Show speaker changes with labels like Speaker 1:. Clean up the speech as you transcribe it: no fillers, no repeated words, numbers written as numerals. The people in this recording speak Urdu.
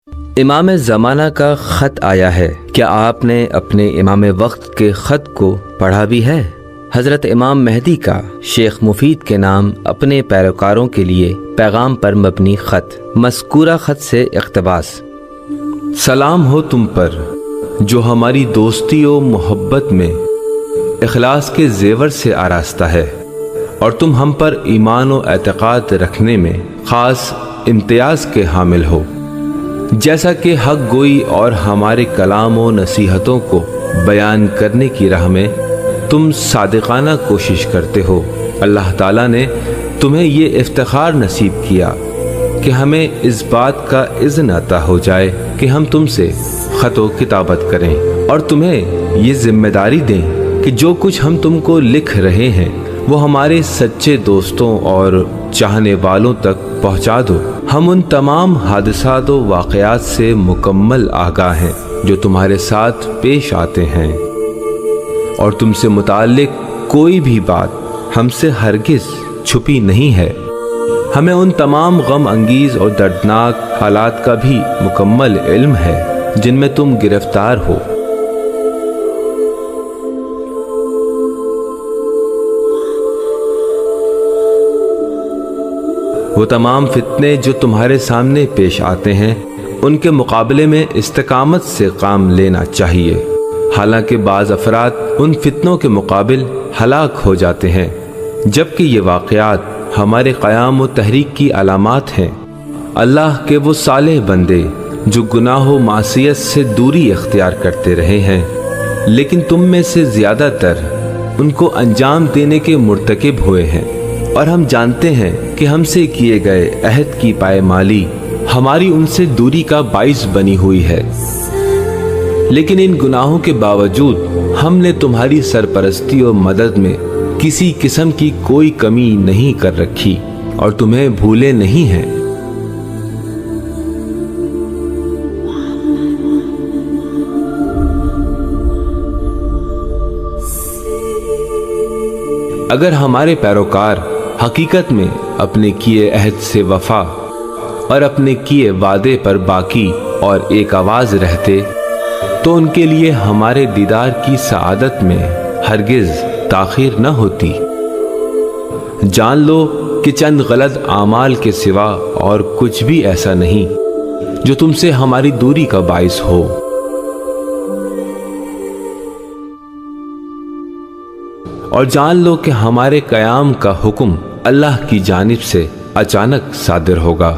Speaker 1: امام زمانہ کا خط آیا ہے، کیا آپ نے اپنے امام وقت کے خط کو پڑھا بھی ہے؟ حضرت امام مہدی کا شیخ مفید کے نام اپنے پیروکاروں کے لیے پیغام پر مبنی خط، مذکورہ خط سے اقتباس۔
Speaker 2: سلام ہو تم پر جو ہماری دوستی و محبت میں اخلاص کے زیور سے آراستہ ہے، اور تم ہم پر ایمان و اعتقاد رکھنے میں خاص امتیاز کے حامل ہو، جیسا کہ حق گوئی اور ہمارے کلام و نصیحتوں کو بیان کرنے کی راہ میں تم صادقانہ کوشش کرتے ہو۔ اللہ تعالیٰ نے تمہیں یہ افتخار نصیب کیا کہ ہمیں اس بات کا اذن عطا ہو جائے کہ ہم تم سے خط و کتابت کریں، اور تمہیں یہ ذمہ داری دیں کہ جو کچھ ہم تم کو لکھ رہے ہیں وہ ہمارے سچے دوستوں اور چاہنے والوں تک پہنچا دو۔ ہم ان تمام حادثات و واقعات سے مکمل آگاہ ہیں جو تمہارے ساتھ پیش آتے ہیں، اور تم سے متعلق کوئی بھی بات ہم سے ہرگز چھپی نہیں ہے۔ ہمیں ان تمام غم انگیز اور دردناک حالات کا بھی مکمل علم ہے جن میں تم گرفتار ہو۔ وہ تمام فتنے جو تمہارے سامنے پیش آتے ہیں ان کے مقابلے میں استقامت سے کام لینا چاہیے، حالانکہ بعض افراد ان فتنوں کے مقابل ہلاک ہو جاتے ہیں، جبکہ یہ واقعات ہمارے قیام و تحریک کی علامات ہیں۔ اللہ کے وہ صالح بندے جو گناہ و معصیت سے دوری اختیار کرتے رہے ہیں، لیکن تم میں سے زیادہ تر ان کو انجام دینے کے مرتکب ہوئے ہیں، اور ہم جانتے ہیں کہ ہم سے کیے گئے عہد کی پائمالی ہماری ان سے دوری کا باعث بنی ہوئی ہے، لیکن ان گناہوں کے باوجود ہم نے تمہاری سرپرستی و مدد میں کسی قسم کی کوئی کمی نہیں کر رکھی اور تمہیں بھولے نہیں ہیں۔ اگر ہمارے پیروکار حقیقت میں اپنے کیے عہد سے وفا اور اپنے کیے وعدے پر باقی اور ایک آواز رہتے تو ان کے لیے ہمارے دیدار کی سعادت میں ہرگز تاخیر نہ ہوتی۔ جان لو کہ چند غلط اعمال کے سوا اور کچھ بھی ایسا نہیں جو تم سے ہماری دوری کا باعث ہو۔ اور جان لو کہ ہمارے قیام کا حکم اللہ کی جانب سے اچانک صادر ہوگا،